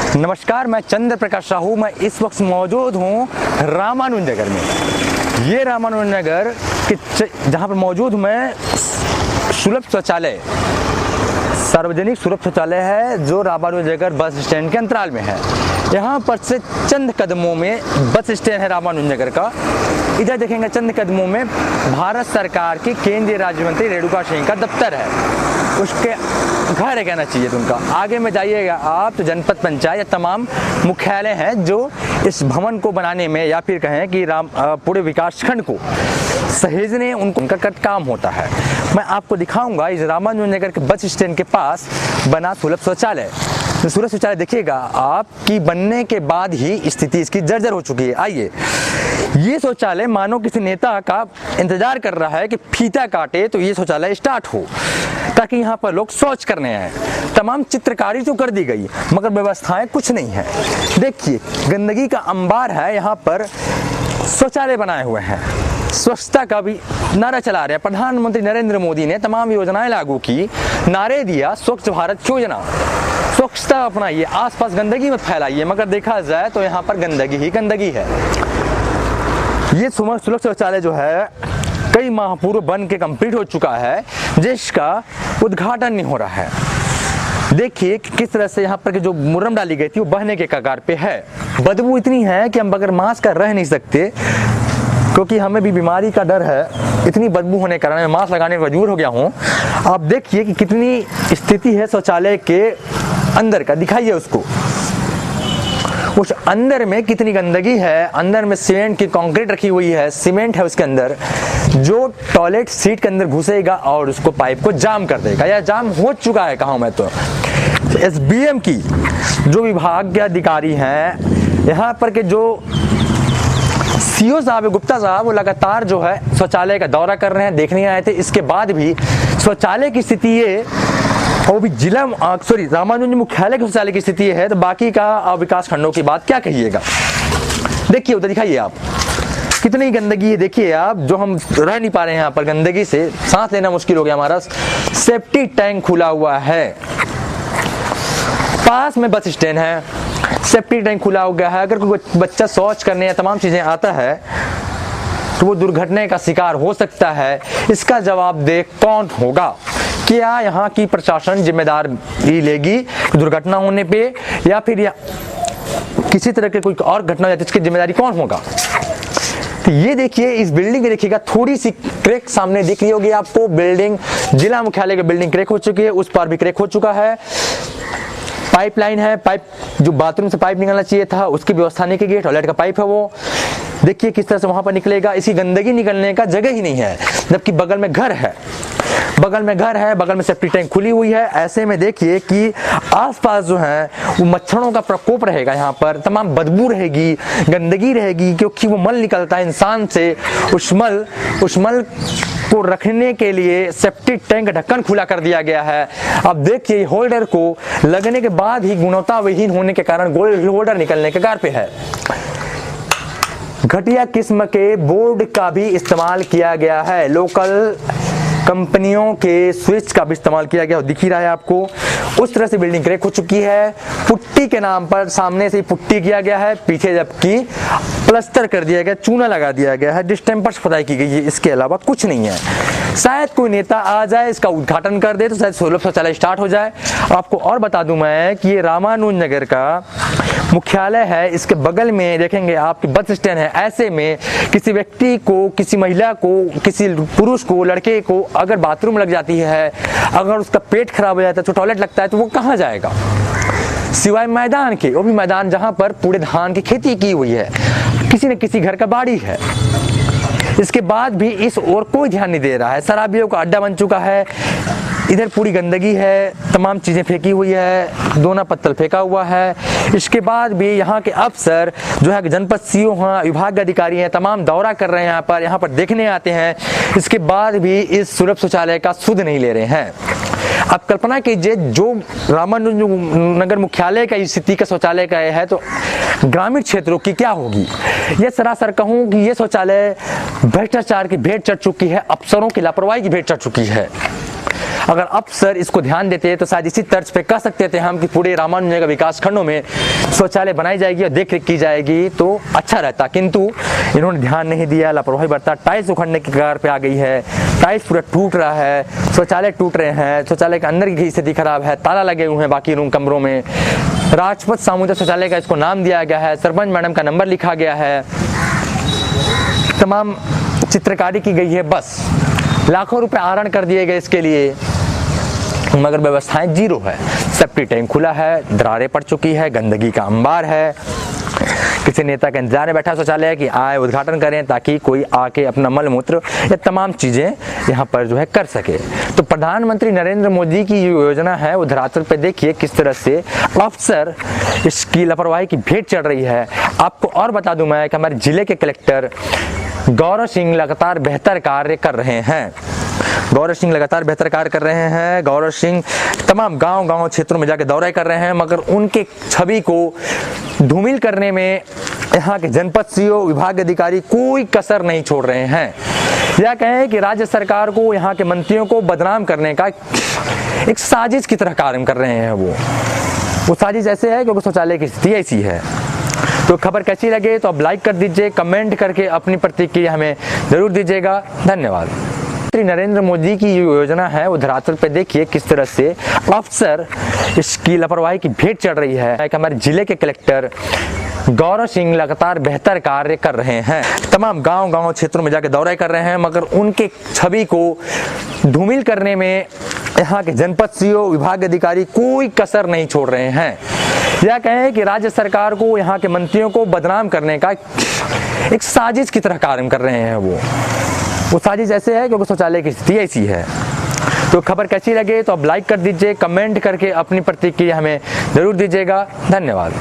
नमस्कार, मैं चंद्र प्रकाश साहू। मैं इस वक्त मौजूद हूँ रामानुज नगर में। ये रामानुज नगर के जहाँ पर मौजूद हूँ मैं, सुलभ शौचालय, सार्वजनिक सुलभ शौचालय है जो रामानुज नगर बस स्टैंड के अंतराल में है। यहाँ पर से चंद कदमों में बस स्टैंड है रामानुज नगर का। इधर देखेंगे चंद कदमों में भारत सरकार की केंद्रीय राज्य मंत्री रेणुका सिंह का दफ्तर है, उसके घर है कहना चाहिए उनका। आगे में जाइएगा आप तो जनपद पंचायत या तमाम मुख्यालय हैं जो इस भवन को बनाने में या फिर कहें कि पूरे विकास खंड को सहेजने उनका काम होता है। मैं आपको दिखाऊंगा इस रामानुज नगर के बस स्टैंड के पास बना सुलभ शौचालय। तो सुलभ शौचालय देखिएगा आप कि बनने के बाद ही स्थिति इसकी जर्जर हो चुकी है। आइए, ये शौचालय मानो किसी नेता का इंतजार कर रहा है कि फीता काटे तो ये शौचालय स्टार्ट हो, ताकि यहाँ पर लोग शौच करने आए। तमाम चित्रकारी तो कर दी गई मगर व्यवस्थाएं कुछ नहीं है। देखिए, गंदगी का अंबार है। यहाँ पर शौचालय बनाए हुए हैं, स्वच्छता का भी नारा चला रहे हैं। प्रधानमंत्री नरेंद्र मोदी ने तमाम योजनाएं लागू की, नारे दिया स्वच्छ भारत योजना, स्वच्छता अपनाइए, आसपास गंदगी मत फैलाइए। मगर देखा जाए तो यहाँ पर गंदगी ही गंदगी है। ये सुलभ शौचालय जो है कई माह पूर्व बन के कंप्लीट हो चुका है, जिसका उद्घाटन नहीं हो रहा है। देखिए किस तरह से यहाँ पर के जो मुरम डाली गई थी वो बहने के कगार पे है। बदबू इतनी है कि हम बगैर मास्क का रह नहीं सकते, क्योंकि हमें भी बीमारी का डर है। इतनी बदबू होने के कारण मैं मास्क लगाने में मजबूर हो गया हूँ। आप देखिए कि कितनी स्थिति है शौचालय के अंदर का, दिखाइए उसको। उस अंदर में कितनी गंदगी है। अंदर में सीमेंट की कंक्रीट रखी हुई है, सीमेंट है उसके अंदर, जो टॉयलेट सीट के अंदर घुसेगा और उसको पाइप को जाम कर देगा, या जाम हो चुका है। कहा मैं तो एसबीएम की जो विभाग के अधिकारी हैं, यहाँ पर के जो सीओ साहब गुप्ता साहब, वो लगातार जो है शौचालय का दौरा कर रहे हैं, देखने आए थे। इसके बाद भी शौचालय की स्थिति ये, वो भी रामानुज मुख्यालय के शौचालय की स्थिति है, तो बाकी का विकास खंडों की बात क्या कहिएगा। देखिए उधर दिखाइए आप, कितनी गंदगी है। देखिए आप, जो हम रह नहीं पा रहे हैं यहाँ पर, गंदगी से सांस लेना मुश्किल हो गया हमारा। सेफ्टी टैंक खुला हुआ है, पास में बस स्टैंड है, सेफ्टी टैंक खुला हो गया है। अगर कोई बच्चा शौच करने या तमाम चीजें आता है तो वो दुर्घटना का शिकार हो सकता है। इसका जवाब दे कौन होगा? क्या यहाँ की प्रशासन जिम्मेदारी लेगी दुर्घटना होने पे, या फिर किसी तरह के कोई और घटना हो जाती है, इसकी जिम्मेदारी कौन होगा? तो ये देखिए, इस बिल्डिंग में देखिएगा थोड़ी सी क्रैक सामने दिख रही होगी आपको। बिल्डिंग, जिला मुख्यालय की बिल्डिंग क्रैक हो चुकी है, उस पर भी क्रैक हो चुका है। पाइपलाइन है, पाइप जो बाथरूम से पाइप निकलना चाहिए था उसकी व्यवस्था नहीं की गई। टॉयलेट का पाइप है वो, देखिए किस तरह से वहां पर निकलेगा। इसी गंदगी निकलने का जगह ही नहीं है, जबकि बगल में घर है, बगल में सेफ्टी टैंक खुली हुई है। ऐसे में देखिए कि आसपास जो है वो मच्छरों का प्रकोप रहेगा, यहाँ पर तमाम बदबू रहेगी, गंदगी रहेगी, क्योंकि वो मल निकलता है इंसान से। उस मल को रखने के लिए सेफ्टी टैंक ढक्कन खुला कर दिया गया है। अब देखिए होल्डर को लगने के बाद ही गुणवत्ता विहीन होने के कारण होल्डर निकलने के कगार पे है। घटिया किस्म के बोर्ड का भी इस्तेमाल किया गया है, लोकल कंपनियों के स्विच का भी इस्तेमाल किया गया, दिख ही रहा है आपको। उस तरह से बिल्डिंग क्रैक हो चुकी है। पुट्टी के नाम पर सामने से ही पुट्टी किया गया है, पीछे जबकि प्लास्टर कर दिया गया, चूना लगा दिया गया है, डिस्टेम्पर खुदाई की गई है। इसके अलावा कुछ नहीं है। शायद कोई नेता आ जाए, इसका उद्घाटन कर दे तो शायद सुलभ शौचालय स्टार्ट हो जाए। आपको और बता दूं मैं कि ये रामानुज नगर का मुख्यालय है, इसके बगल में देखेंगे आपकी बस स्टैंड है। ऐसे में किसी व्यक्ति को, किसी महिला को, किसी पुरुष को, लड़के को अगर बाथरूम लग जाती है, अगर उसका पेट खराब हो जाता है, तो टॉयलेट लगता है, तो वो कहाँ जाएगा सिवाय मैदान के, वो भी मैदान जहाँ पर पूरे धान की खेती की हुई है, किसी न किसी घर का बाड़ी है। इसके बाद भी इस ओर कोई ध्यान नहीं दे रहा है। शराबियों का अड्डा बन चुका है, इधर पूरी गंदगी है, तमाम चीज़ें फेंकी हुई है, दोना पत्तल फेंका हुआ है। इसके बाद भी यहाँ के अफसर जो है जनपद सीओ हैं, विभाग के अधिकारी हैं, तमाम दौरा कर रहे हैं, यहाँ पर देखने आते हैं। इसके बाद भी इस सुलभ शौचालय का सुध नहीं ले रहे हैं। अब कल्पना कीजिए, जो रामानुज नगर मुख्यालय का स्थिति का शौचालय का है, तो ग्रामीण क्षेत्रों की क्या होगी। ये सरासर कहूँ कि ये शौचालय भ्रष्टाचार की भेंट चढ़ चुकी है, अफसरों की लापरवाही की भेंट चढ़ चुकी है। अगर अफसर इसको ध्यान देते तो शायद इसी तर्ज पे कह सकते थे हम कि पूरे रामानुजनगर विकास खंडों में शौचालय बनाई जाएगी और देख रेख की जाएगी तो अच्छा रहता, किंतु इन्होंने ध्यान नहीं दिया, लापरवाही बरता। टाइल्स उखड़ने की कगार पे आ गई है, टाइल्स पूरा टूट रहा है, शौचालय टूट रहे हैं, शौचालय के अंदर की स्थिति खराब है, ताला लगे हुए हैं बाकी रूम कमरों में, राजपथ सामुदायिक शौचालय का इसको नाम दिया गया है, सरपंच मैडम का नंबर लिखा गया है, तमाम चित्रकारी की गई है, बस लाखों रुपए आहरण कर दिए गए इसके लिए, मगर व्यवस्थाएं जीरो है। सेफ्टी टैंक खुला है, दरारें पड़ चुकी है, गंदगी का अंबार है, किसी नेता के इंतजार में बैठा शौचालय कि आए उद्घाटन करें ताकि कोई आके अपना मल मूत्र ये तमाम चीज़ें यहाँ पर जो है कर सके। तो प्रधानमंत्री नरेंद्र मोदी की जो योजना है वो धरातल पे देखिए किस तरह से अफसर इसकी लापरवाही की भेंट चढ़ रही है। आपको और बता दूं मैं कि हमारे जिले के कलेक्टर गौरव सिंह लगातार बेहतर कार्य कर रहे हैं। गौरव सिंह लगातार बेहतर कार्य कर रहे हैं। गौरव सिंह तमाम गांव क्षेत्रों में जाके दौरे कर रहे हैं, मगर उनके छवि को धूमिल करने में यहाँ के जनपद सीओ विभाग अधिकारी कोई कसर नहीं छोड़ रहे हैं। या कहें कि राज्य सरकार को, यहाँ के मंत्रियों को बदनाम करने का एक साजिश की तरह कार्य कर रहे हैं। वो साजिश ऐसे है क्योंकि शौचालय की स्थिति ऐसी है। तो खबर कैसी लगे तो आप लाइक कर दीजिए, कमेंट करके अपनी प्रतिक्रिया हमें जरूर दीजिएगा। धन्यवाद। नरेंद्र मोदी की जो योजना है वो धरातल पे देखिए किस तरह से अफसर इसकी लापरवाही की भेंट चढ़ रही है। हमारे जिले के कलेक्टर गौरव सिंह लगातार बेहतर कार्य कर रहे हैं, तमाम गांव क्षेत्रों में जाके दौरे कर रहे हैं, मगर उनके छवि को धूमिल करने में यहाँ के जनपद सीओ विभाग अधिकारी कोई कसर नहीं छोड़ रहे हैं। या कहें कि राज्य सरकार को, यहाँ के मंत्रियों को बदनाम करने का एक साजिश की तरह कार्य कर रहे हैं। वो साजिश ऐसे है क्योंकि शौचालय की स्थिति ऐसी है। तो खबर कैसी लगे तो आप लाइक कर दीजिए, कमेंट करके अपनी प्रतिक्रिया हमें जरूर दीजिएगा। धन्यवाद।